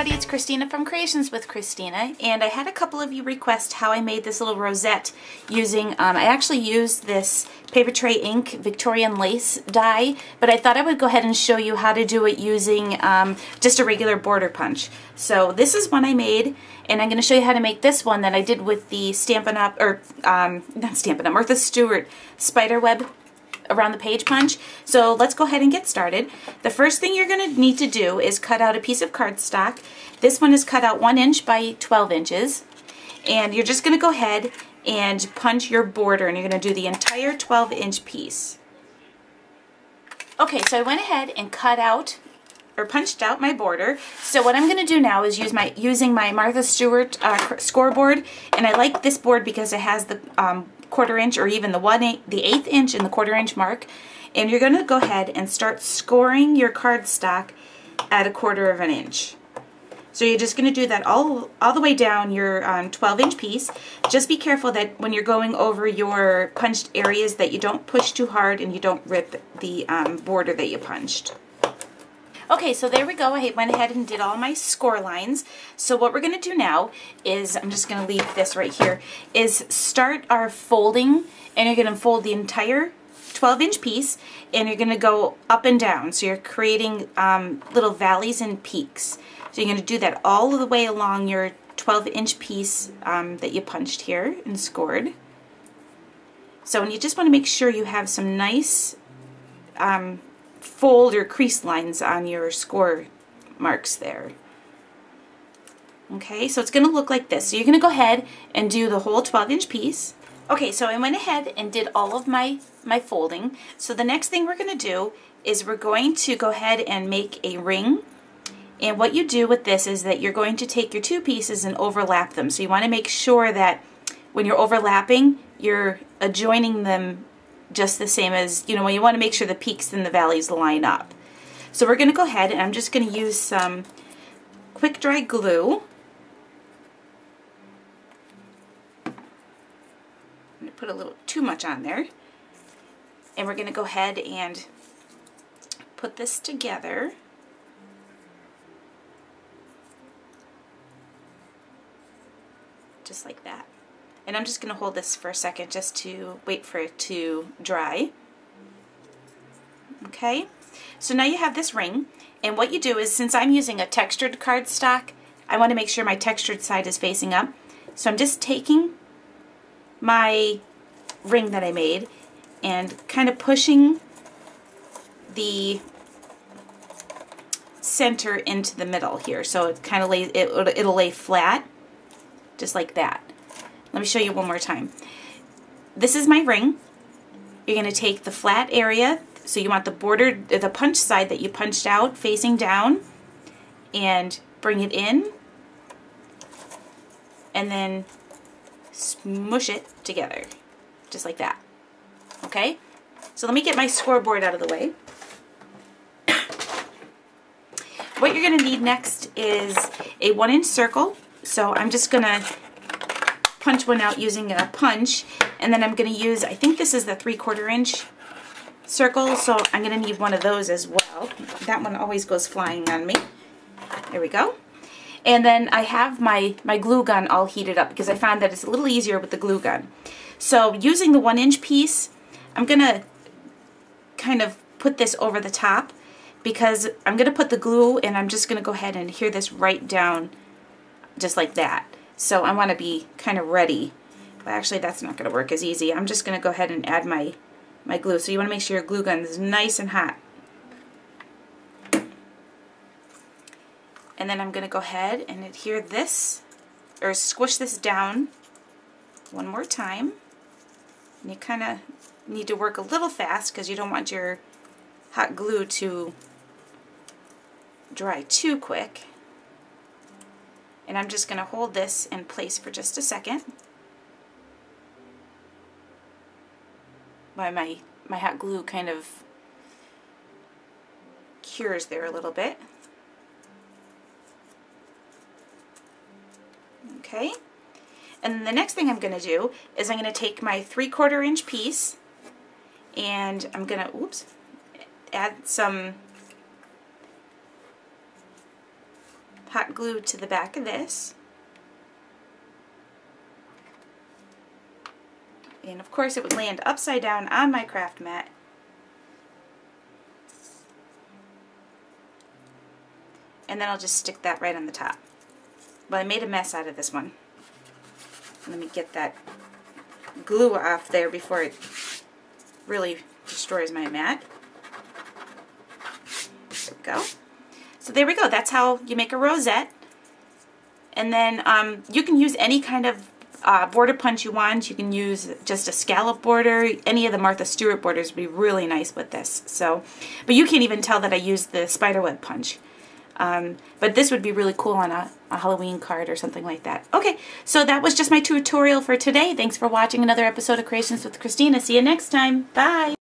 everybody, it's Christina from Creations with Christina, and I had a couple of you request how I made this little rosette using, I actually used this paper tray ink Victorian lace die, but I thought I would go ahead and show you how to do it using just a regular border punch. So this is one I made, and I'm going to show you how to make this one that I did with the Stampin' Up, or not Stampin' Up, Martha Stewart spiderweb around the page punch. So let's go ahead and get started. The first thing you're going to need to do is cut out a piece of cardstock. This one is cut out 1 inch by 12 inches. And you're just going to go ahead and punch your border, and you're going to do the entire 12-inch piece. Okay, so I went ahead and cut out or punched out my border. So what I'm going to do now is using my Martha Stewart scoreboard, and I like this board because it has the 1/4 inch or even the 1/8 inch and the 1/4 inch mark, and you're going to go ahead and start scoring your cardstock at 1/4 inch. So you're just going to do that all the way down your 12-inch piece. Just be careful that when you're going over your punched areas that you don't push too hard and you don't rip the border that you punched. Okay, so there we go. I went ahead and did all my score lines. So what we're going to do now is, I'm just going to leave this right here, is start our folding, and you're going to fold the entire 12-inch piece, and you're going to go up and down. So you're creating little valleys and peaks. So you're going to do that all the way along your 12-inch piece that you punched here and scored. So, and you just want to make sure you have some nice fold or crease lines on your score marks there. Okay, so it's going to look like this. So you're going to go ahead and do the whole 12-inch piece. Okay, so I went ahead and did all of my folding. So the next thing we're going to do is we're going to go ahead and make a ring. And what you do with this is that you're going to take your two pieces and overlap them. So you want to make sure that when you're overlapping, you're adjoining them just the same as, you know, when you want to make sure the peaks and the valleys line up. So we're going to go ahead, and I'm just going to use some quick dry glue. I'm going to put a little too much on there. And we're going to go ahead and put this together. Just like that. And I'm just going to hold this for a second just to wait for it to dry. Okay, so now you have this ring, and what you do is, since I'm using a textured cardstock, I want to make sure my textured side is facing up. So I'm just taking my ring that I made and kind of pushing the center into the middle here, so it kind of lays, it'll lay flat, just like that. Let me show you one more time. This is my ring. You're going to take the flat area, so you want the border, the punch side that you punched out facing down, and bring it in, and then smush it together, just like that. Okay? So let me get my scoreboard out of the way. What you're going to need next is a 1-inch circle. So I'm just going to punch one out using a punch, and then I'm going to use, I think this is the 3/4 inch circle, so I'm going to need one of those as well. That one always goes flying on me. There we go. And then I have my glue gun all heated up because I found that it's a little easier with the glue gun. So using the 1-inch piece, I'm going to kind of put this over the top because I'm going to put the glue, and I'm just going to go ahead and adhere this right down just like that. So I want to be kind of ready. But actually, that's not going to work as easy. I'm just going to go ahead and add my glue. So you want to make sure your glue gun is nice and hot. And then I'm going to go ahead and adhere this, or squish this down one more time. And you kind of need to work a little fast because you don't want your hot glue to dry too quick. And I'm just going to hold this in place for just a second while my hot glue kind of cures there a little bit. Okay, and then the next thing I'm going to do is I'm going to take my 3/4 inch piece, and I'm going to, add some hot glue to the back of this. And of course it would land upside down on my craft mat. And then I'll just stick that right on the top. Well, I made a mess out of this one. Let me get that glue off there before it really destroys my mat. There we go. So there we go. That's how you make a rosette. And then you can use any kind of border punch you want. You can use just a scallop border. Any of the Martha Stewart borders would be really nice with this. So, but you can't even tell that I used the spiderweb punch. But this would be really cool on a Halloween card or something like that. Okay, so that was just my tutorial for today. Thanks for watching another episode of Creations with Christina. See you next time. Bye!